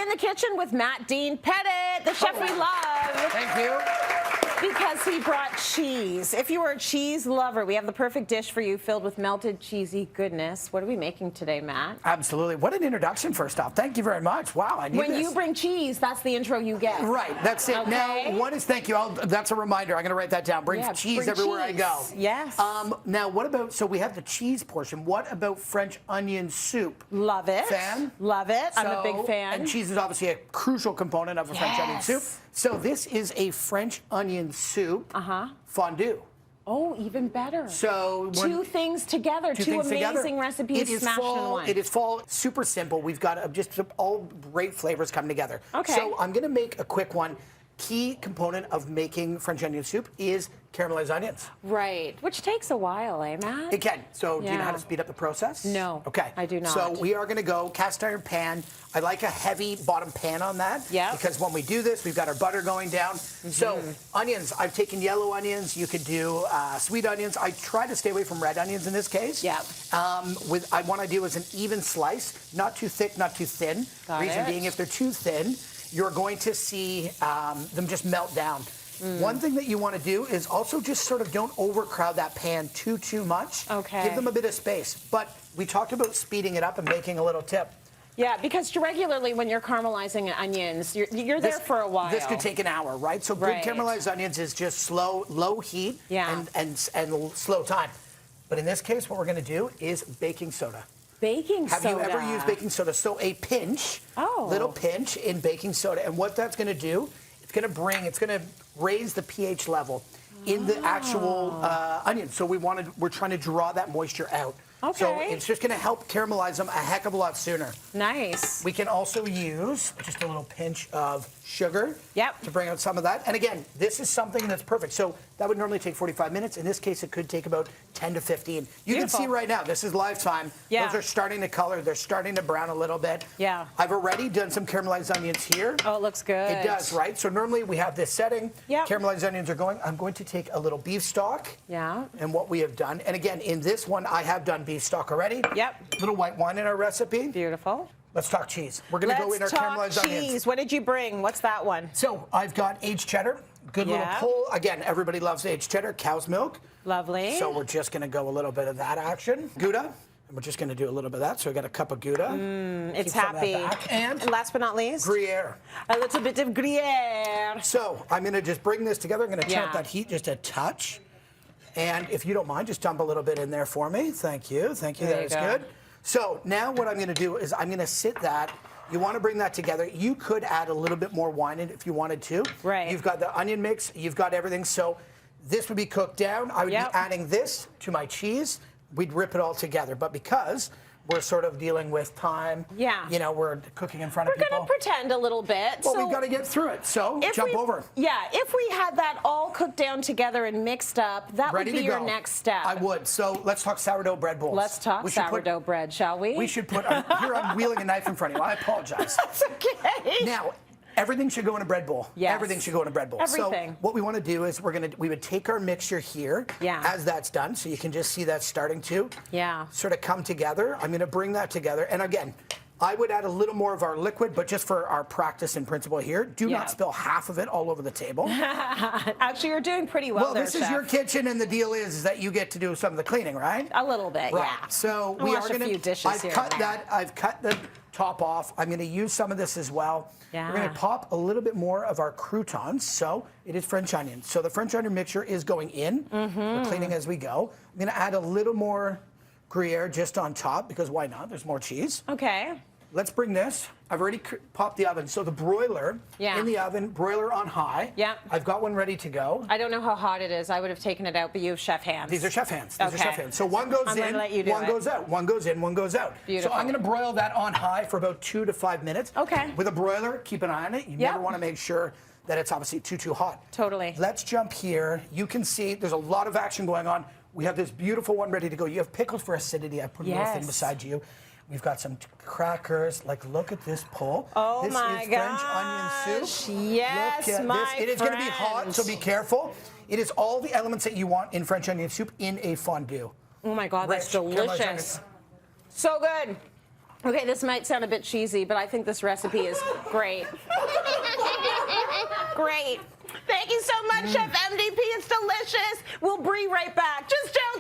in the kitchen with Matt Dean Pettit, the chef we love. Thank you. Because he brought cheese. If you were a cheese lover, we have the perfect dish for you filled with melted cheesy goodness. What are we making today, Matt? Absolutely. What an introduction, first off. Thank you very much. Wow, I need When this. you bring cheese, that's the intro you get. Right, that's it. Okay. Now, one is thank you. That's a reminder. I'm going to write that down. Bring cheese everywhere I go. Yes. Now, what about, so we have the cheese portion. What about French onion soup? Love it. Fan? Love it. I'm a big fan. And cheese is obviously a crucial component of a French onion soup. So this is a French onion soup fondue. Oh, even better. So two things together, two amazing recipes smashed in one. It is fall, super simple. We've got just all great flavors coming together. Okay. So I'm going to make a quick one. Key component of making French onion soup is caramelized onions. Right, which takes a while, eh, Matt? It can. So do you know how to speed up the process? No. Okay. I do not. So we are going to go cast iron pan. I like a heavy bottom pan on that. Yeah. Because when we do this, we've got our butter going down. So onions, I've taken yellow onions. You could do sweet onions. I try to stay away from red onions in this case. Yeah. What I do is an even slice, not too thick, not too thin. Reason being, if they're too thin, you're going to see them just melt down. One thing that you want to do is also just sort of don't overcrowd that pan too much. Okay. Give them a bit of space. But we talked about speeding it up and making a little tip. Yeah, because regularly when you're caramelizing onions, you're there for a while. This could take an hour, right? So good caramelized onions is just slow, low heat and slow time. But in this case, what we're going to do is baking soda. Baking soda. Have you ever used baking soda? So a pinch, little pinch in baking soda. And what that's going to do, it's going to raise the pH level in the actual onion. So we're trying to draw that moisture out. Okay. So it's just going to help caramelize them a heck of a lot sooner. Nice. We can also use just a little pinch of sugar to bring out some of that. And again, this is something that's perfect. So that would normally take 45 minutes. In this case, it could take about 10 to 15. You can see right now, this is live time. Those are starting to color. They're starting to brown a little bit. Yeah. I've already done some caramelized onions here. Oh, it looks good. It does, right? So normally we have this setting. Caramelized onions are going. I'm going to take a little beef stock. Yeah. And what we have done. And again, in this one, I have done beef stock already. Yep. Little white wine in our recipe. Beautiful. Let's talk cheese. We're going to go in our caramelized onions. What did you bring? What's that one? So I've got aged cheddar. Good little pull. Again, everybody loves aged cheddar. Cow's milk. Lovely. So we're just going to go a little bit of that action. Gouda. And we're just going to do a little bit of that. So I got a cup of Gouda. It's happy. And last but not least, Gruyere. A little bit of Gruyere. So I'm going to just bring this together. I'm going to turn up that heat just a touch. And if you don't mind, just dump a little bit in there for me. Thank you. Thank you. That is good. So now what I'm going to do is I'm going to sit that. You want to bring that together. You could add a little bit more wine in it if you wanted to. Right. You've got the onion mix. You've got everything. So this would be cooked down. I would be adding this to my cheese. We'd rip it all together. But because we're sort of dealing with time, you know, we're cooking in front of people. We're going to pretend a little bit. Well, we've got to get through it. So jump over. Yeah, if we had that all cooked down together and mixed up, that would be your next step. I would. So let's talk sourdough bread bowls. Let's talk sourdough bread, shall we? We should put, here I'm wheeling a knife in front of you. I apologize. That's okay. Now, everything should go in a bread bowl. Yes. Everything should go in a bread bowl. Everything. So what we want to do is we would take our mixture here as that's done. So you can just see that starting to sort of come together. I'm going to bring that together. And again, I would add a little more of our liquid, but just for our practice and principle here, do not spill half of it all over the table. Actually, you're doing pretty well there, this is your kitchen, and the deal is that you get to do some of the cleaning, right? A little bit, So we are going to. I've cut the top off. I'm going to use some of this as well. We're going to pop a little bit more of our croutons. So it is French onion. So the French onion mixture is going in. We're cleaning as we go. I'm going to add a little more Gruyere just on top because why not? There's more cheese. Okay. Let's bring this. I've already popped the oven. So the broiler in the oven, broiler on high. I've got one ready to go. I don't know how hot it is. I would have taken it out, but you have chef hands. These are chef hands. These are chef hands. So one goes in, one goes out. One goes in, one goes out. Beautiful. So I'm going to broil that on high for about 2 to 5 minutes. Okay. With a broiler, keep an eye on it. You never want to make sure that it's obviously too hot. Totally. Let's jump here. You can see there's a lot of action going on. We have this beautiful one ready to go. You have pickles for acidity. I put a little thing beside you. We've got some crackers. Like, look at this pull. Oh, this my is French onion soup. Yes, look at this. It is going to be hot, so be careful. It is all the elements that you want in French onion soup in a fondue. Oh, my God, that's delicious. So good. Okay, this might sound a bit cheesy, but I think this recipe is great. Great. Thank you so much, Chef MDP. It's delicious. We'll be right back. Just joking.